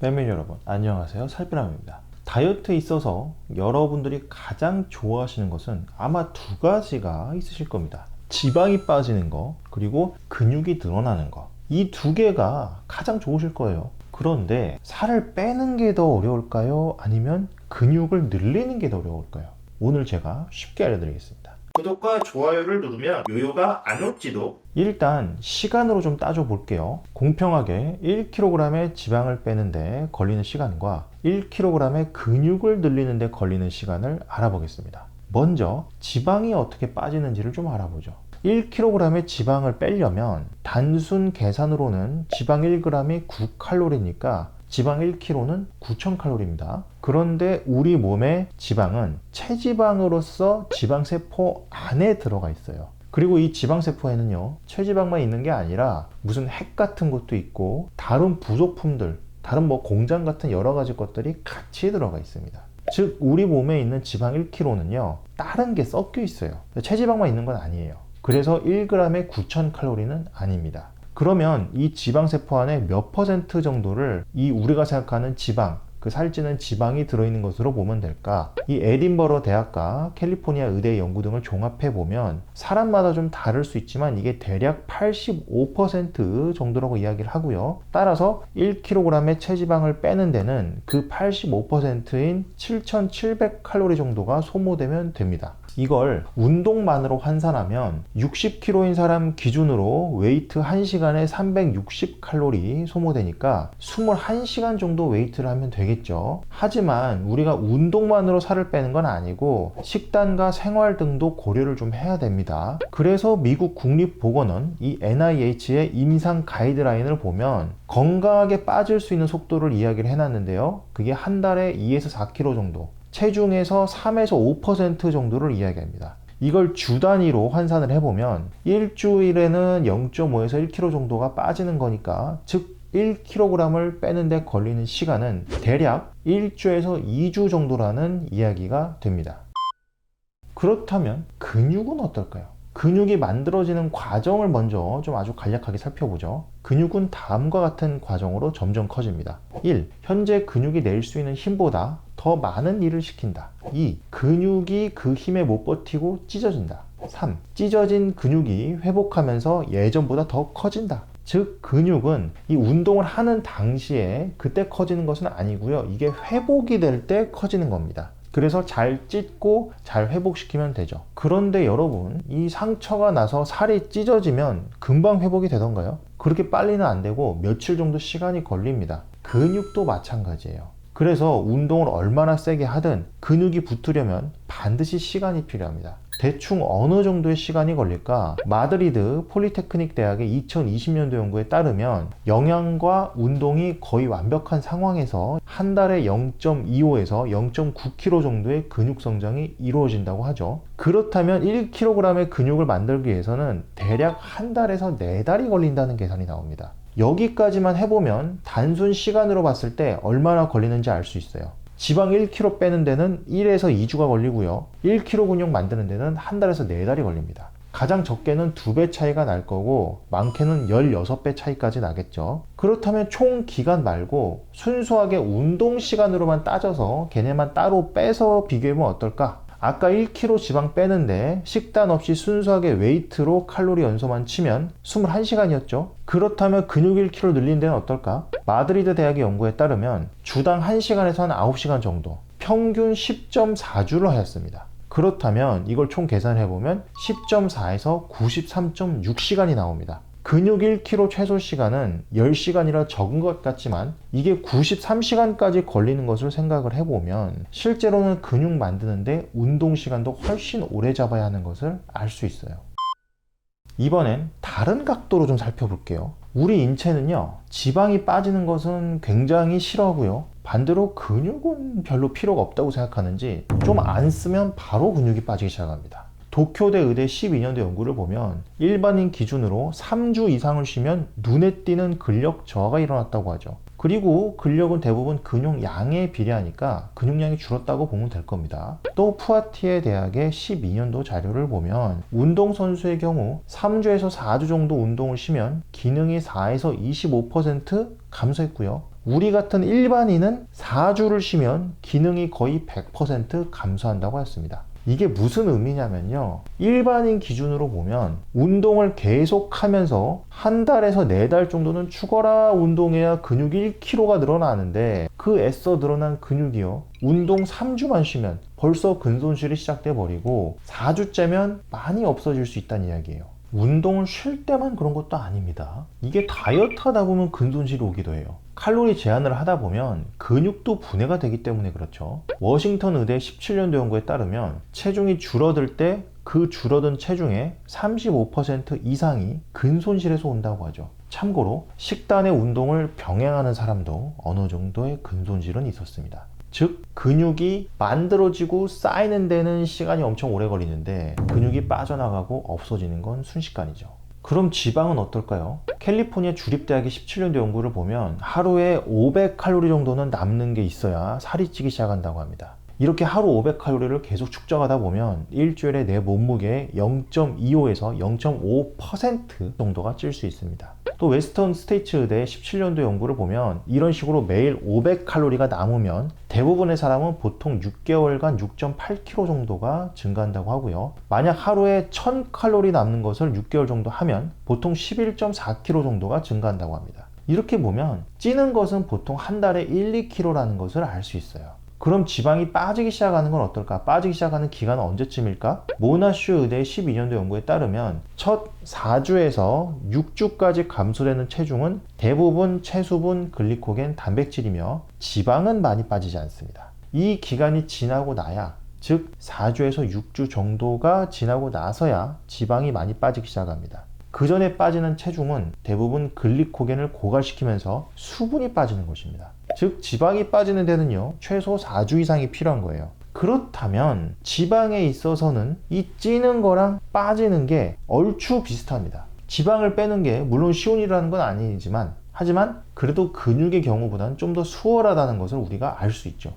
패밀리 여러분 안녕하세요. 살피람입니다. 다이어트에 있어서 여러분들이 가장 좋아하시는 것은 아마 두 가지가 있으실 겁니다. 지방이 빠지는 거 그리고 근육이 늘어나는 거, 이 두 개가 가장 좋으실 거예요. 그런데 살을 빼는 게 더 어려울까요? 아니면 근육을 늘리는 게 더 어려울까요? 오늘 제가 쉽게 알려드리겠습니다. 구독과 좋아요를 누르면 요요가 안 올지도. 일단 시간으로 좀 따져 볼게요. 공평하게 1kg의 지방을 빼는데 걸리는 시간과 1kg의 근육을 늘리는데 걸리는 시간을 알아보겠습니다. 먼저 지방이 어떻게 빠지는지를 좀 알아보죠. 1kg의 지방을 빼려면 단순 계산으로는 지방 1g이 9칼로리니까 지방 1kg는 9000칼로리입니다. 그런데 우리 몸의 지방은 체지방으로서 지방세포 안에 들어가 있어요. 그리고 이 지방세포에는요, 체지방만 있는 게 아니라 무슨 핵 같은 것도 있고 다른 부속품들, 다른 공장 같은 여러 가지 것들이 같이 들어가 있습니다. 즉 우리 몸에 있는 지방 1kg는요, 다른 게 섞여 있어요. 체지방만 있는 건 아니에요. 그래서 1g에 9000칼로리는 아닙니다. 그러면 이 지방세포 안에 몇 퍼센트 정도를 이 우리가 생각하는 지방, 그 살찌는 지방이 들어있는 것으로 보면 될까? 이 에딘버러 대학과 캘리포니아 의대 연구 등을 종합해 보면 사람마다 좀 다를 수 있지만 이게 대략 85% 정도라고 이야기를 하고요. 따라서 1kg의 체지방을 빼는 데는 그 85%인 7700칼로리 정도가 소모되면 됩니다. 이걸 운동만으로 환산하면 60kg인 사람 기준으로 웨이트 1시간에 360칼로리 소모되니까 21시간 정도 웨이트를 하면 되겠죠. 하지만 우리가 운동만으로 살을 빼는 건 아니고 식단과 생활 등도 고려를 좀 해야 됩니다. 그래서 미국 국립보건원 이 NIH의 임상 가이드라인을 보면 건강하게 빠질 수 있는 속도를 이야기를 해놨는데요. 그게 한 달에 2에서 4kg 정도, 체중에서 3에서 5% 정도를 이야기합니다. 이걸 주 단위로 환산을 해보면 일주일에는 0.5에서 1kg 정도가 빠지는 거니까, 즉 1kg을 빼는데 걸리는 시간은 대략 1주에서 2주 정도라는 이야기가 됩니다. 그렇다면 근육은 어떨까요? 근육이 만들어지는 과정을 먼저 좀 아주 간략하게 살펴보죠. 근육은 다음과 같은 과정으로 점점 커집니다. 1. 현재 근육이 낼 수 있는 힘보다 더 많은 일을 시킨다. 2. 근육이 그 힘에 못 버티고 찢어진다. 3. 찢어진 근육이 회복하면서 예전보다 더 커진다. 즉 근육은 이 운동을 하는 당시에 그때 커지는 것은 아니고요. 이게 회복이 될 때 커지는 겁니다. 그래서 잘 찢고 잘 회복시키면 되죠. 그런데 여러분, 이 상처가 나서 살이 찢어지면 금방 회복이 되던가요? 그렇게 빨리는 안 되고 며칠 정도 시간이 걸립니다. 근육도 마찬가지예요. 그래서 운동을 얼마나 세게 하든 근육이 붙으려면 반드시 시간이 필요합니다. 대충 어느 정도의 시간이 걸릴까? 마드리드 폴리테크닉 대학의 2020년도 연구에 따르면 영양과 운동이 거의 완벽한 상황에서 한 달에 0.25에서 0.9kg 정도의 근육 성장이 이루어진다고 하죠. 그렇다면 1kg의 근육을 만들기 위해서는 대략 한 달에서 4달이 걸린다는 계산이 나옵니다. 여기까지만 해보면 단순 시간으로 봤을 때 얼마나 걸리는지 알 수 있어요. 지방 1kg 빼는 데는 1에서 2주가 걸리고요. 1kg 근육 만드는 데는 한 달에서 4달이 걸립니다. 가장 적게는 2배 차이가 날 거고 많게는 16배 차이까지 나겠죠. 그렇다면 총 기간 말고 순수하게 운동 시간으로만 따져서 걔네만 따로 빼서 비교해보면 어떨까? 아까 1kg 지방 빼는데 식단 없이 순수하게 웨이트로 칼로리 연소만 치면 21시간이었죠. 그렇다면 근육 1kg 늘린 데는 어떨까? 마드리드 대학의 연구에 따르면 주당 1시간에서 한 9시간 정도, 평균 10.4주를 하였습니다. 그렇다면 이걸 총 계산해보면 10.4에서 93.6시간이 나옵니다. 근육 1kg 최소 시간은 10시간이라 적은 것 같지만 이게 93시간까지 걸리는 것을 생각을 해보면 실제로는 근육 만드는데 운동 시간도 훨씬 오래 잡아야 하는 것을 알 수 있어요. 이번엔 다른 각도로 좀 살펴볼게요. 우리 인체는요, 지방이 빠지는 것은 굉장히 싫어하고요. 반대로 근육은 별로 필요가 없다고 생각하는지 좀 안 쓰면 바로 근육이 빠지기 시작합니다. 도쿄대 의대 12년도 연구를 보면 일반인 기준으로 3주 이상을 쉬면 눈에 띄는 근력 저하가 일어났다고 하죠. 그리고 근력은 대부분 근육 양에 비례하니까 근육량이 줄었다고 보면 될 겁니다. 또 푸아티에 대학의 12년도 자료를 보면 운동선수의 경우 3주에서 4주 정도 운동을 쉬면 기능이 4에서 25% 감소했고요. 우리 같은 일반인은 4주를 쉬면 기능이 거의 100% 감소한다고 했습니다. 이게 무슨 의미냐면요, 일반인 기준으로 보면 운동을 계속 하면서 한 달에서 4달 정도는 죽어라 운동해야 근육이 1kg가 늘어나는데, 그 애써 늘어난 근육이요, 운동 3주만 쉬면 벌써 근손실이 시작돼 버리고 4주째면 많이 없어질 수 있다는 이야기예요. 운동을 쉴 때만 그런 것도 아닙니다. 이게 다이어트 하다 보면 근손실이 오기도 해요. 칼로리 제한을 하다 보면 근육도 분해가 되기 때문에 그렇죠. 워싱턴 의대 17년도 연구에 따르면 체중이 줄어들 때 그 줄어든 체중의 35% 이상이 근손실에서 온다고 하죠. 참고로 식단의 운동을 병행하는 사람도 어느 정도의 근손실은 있었습니다. 즉, 근육이 만들어지고 쌓이는 데는 시간이 엄청 오래 걸리는데 근육이 빠져나가고 없어지는 건 순식간이죠. 그럼 지방은 어떨까요? 캘리포니아 주립대학의 17년도 연구를 보면 하루에 500칼로리 정도는 남는 게 있어야 살이 찌기 시작한다고 합니다. 이렇게 하루 500칼로리를 계속 축적하다 보면 일주일에 내 몸무게의 0.25에서 0.5% 정도가 찔 수 있습니다. 또 웨스턴 스테이츠 의대 17년도 연구를 보면 이런 식으로 매일 500칼로리가 남으면 대부분의 사람은 보통 6개월간 6.8kg 정도가 증가한다고 하고요. 만약 하루에 1000칼로리 남는 것을 6개월 정도 하면 보통 11.4kg 정도가 증가한다고 합니다. 이렇게 보면 찌는 것은 보통 한 달에 1, 2kg라는 것을 알 수 있어요. 그럼 지방이 빠지기 시작하는 건 어떨까? 빠지기 시작하는 기간은 언제쯤일까? 모나슈 의대 12년도 연구에 따르면 첫 4주에서 6주까지 감소되는 체중은 대부분 체수분, 글리코겐, 단백질이며 지방은 많이 빠지지 않습니다. 이 기간이 지나고 나야, 즉 4주에서 6주 정도가 지나고 나서야 지방이 많이 빠지기 시작합니다. 그 전에 빠지는 체중은 대부분 글리코겐을 고갈시키면서 수분이 빠지는 것입니다. 즉 지방이 빠지는 데는요, 최소 4주 이상이 필요한 거예요. 그렇다면 지방에 있어서는 이 찌는 거랑 빠지는 게 얼추 비슷합니다. 지방을 빼는 게 물론 쉬운 일이라는 건 아니지만, 하지만 그래도 근육의 경우보다는 좀 더 수월하다는 것을 우리가 알 수 있죠.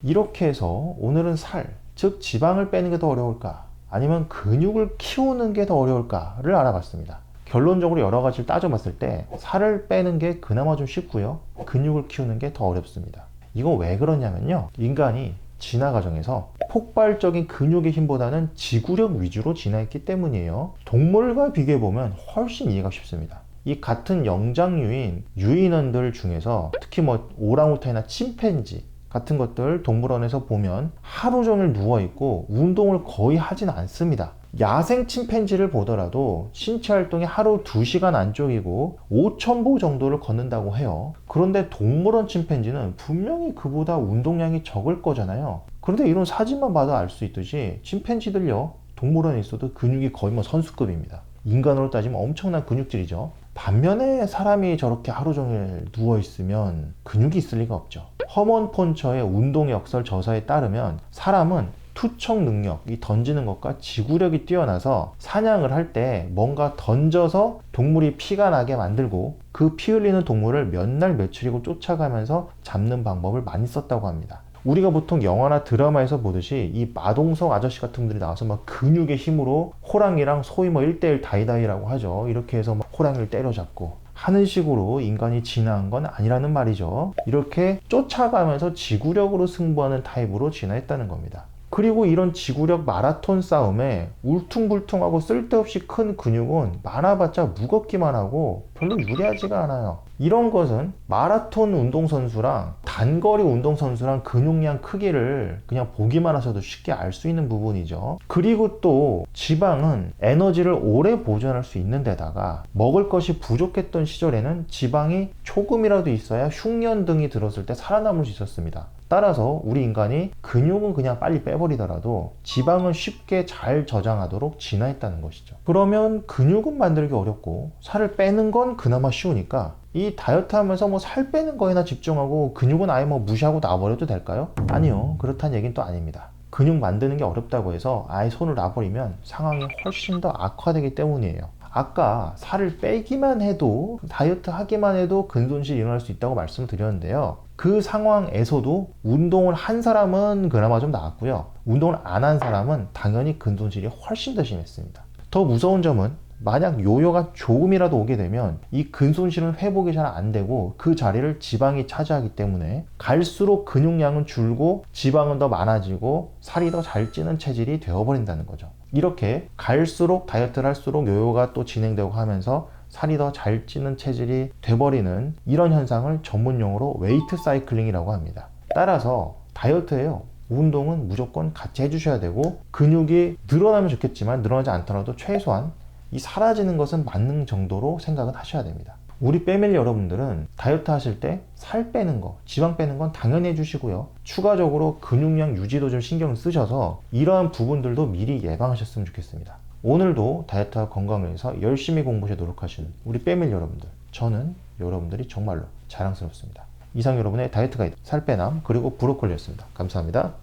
이렇게 해서 오늘은 살, 즉 지방을 빼는 게 더 어려울까, 아니면 근육을 키우는 게 더 어려울까를 알아봤습니다. 결론적으로 여러 가지를 따져봤을 때 살을 빼는 게 그나마 좀 쉽고요, 근육을 키우는 게 더 어렵습니다. 이건 왜 그러냐면요, 인간이 진화 과정에서 폭발적인 근육의 힘보다는 지구력 위주로 진화했기 때문이에요. 동물과 비교해보면 훨씬 이해가 쉽습니다. 이 같은 영장류인 유인원들 중에서 특히 오랑우탄이나 침팬지 같은 것들 동물원에서 보면 하루 종일 누워있고 운동을 거의 하진 않습니다. 야생 침팬지를 보더라도 신체 활동이 하루 2시간 안쪽이고 5,000보 정도를 걷는다고 해요. 그런데 동물원 침팬지는 분명히 그보다 운동량이 적을 거잖아요. 그런데 이런 사진만 봐도 알 수 있듯이 침팬지들요, 동물원에 있어도 근육이 거의 선수급입니다. 인간으로 따지면 엄청난 근육질이죠. 반면에 사람이 저렇게 하루 종일 누워있으면 근육이 있을 리가 없죠. 허먼 폰처의 운동 역설 저서에 따르면 사람은 투척 능력, 이 던지는 것과 지구력이 뛰어나서 사냥을 할 때 뭔가 던져서 동물이 피가 나게 만들고 그 피 흘리는 동물을 몇 날 며칠이고 쫓아가면서 잡는 방법을 많이 썼다고 합니다. 우리가 보통 영화나 드라마에서 보듯이 이 마동석 아저씨 같은 분들이 나와서 막 근육의 힘으로 호랑이랑 소위 1대1 다이다이라고 하죠. 이렇게 해서 막 호랑이를 때려잡고 하는 식으로 인간이 진화한 건 아니라는 말이죠. 이렇게 쫓아가면서 지구력으로 승부하는 타입으로 진화했다는 겁니다. 그리고 이런 지구력 마라톤 싸움에 울퉁불퉁하고 쓸데없이 큰 근육은 많아봤자 무겁기만 하고 별로 유리하지가 않아요. 이런 것은 마라톤 운동선수랑 단거리 운동선수랑 근육량 크기를 그냥 보기만 하셔도 쉽게 알 수 있는 부분이죠. 그리고 또 지방은 에너지를 오래 보존할 수 있는 데다가 먹을 것이 부족했던 시절에는 지방이 조금이라도 있어야 흉년 등이 들었을 때 살아남을 수 있었습니다. 따라서 우리 인간이 근육은 그냥 빨리 빼버리더라도 지방은 쉽게 잘 저장하도록 진화했다는 것이죠. 그러면 근육은 만들기 어렵고 살을 빼는 건 그나마 쉬우니까 이 다이어트 하면서 살 빼는 거에나 집중하고 근육은 아예 무시하고 놔버려도 될까요? 아니요, 그렇다는 얘기는 또 아닙니다. 근육 만드는 게 어렵다고 해서 아예 손을 놔버리면 상황이 훨씬 더 악화되기 때문이에요. 아까 살을 빼기만 해도, 다이어트 하기만 해도 근손실이 일어날 수 있다고 말씀을 드렸는데요, 그 상황에서도 운동을 한 사람은 그나마 좀 나았고요, 운동을 안 한 사람은 당연히 근손실이 훨씬 더 심했습니다. 더 무서운 점은 만약 요요가 조금이라도 오게 되면 이 근손실은 회복이 잘 안 되고 그 자리를 지방이 차지하기 때문에 갈수록 근육량은 줄고 지방은 더 많아지고 살이 더 잘 찌는 체질이 되어버린다는 거죠. 이렇게 갈수록 다이어트를 할수록 요요가 또 진행되고 하면서 살이 더 잘 찌는 체질이 돼버리는 이런 현상을 전문용어로 웨이트 사이클링이라고 합니다. 따라서 다이어트에요, 운동은 무조건 같이 해주셔야 되고, 근육이 늘어나면 좋겠지만 늘어나지 않더라도 최소한 이 사라지는 것은 맞는 정도로 생각은 하셔야 됩니다. 우리 패밀리 여러분들은 다이어트 하실 때 살 빼는 거, 지방 빼는 건 당연히 해주시고요, 추가적으로 근육량 유지도 좀 신경 쓰셔서 이러한 부분들도 미리 예방하셨으면 좋겠습니다. 오늘도 다이어트와 건강을 위해서 열심히 공부해 노력하시는 우리 패밀리 여러분들, 저는 여러분들이 정말로 자랑스럽습니다. 이상 여러분의 다이어트 가이드 살빼남 그리고 브로콜리였습니다. 감사합니다.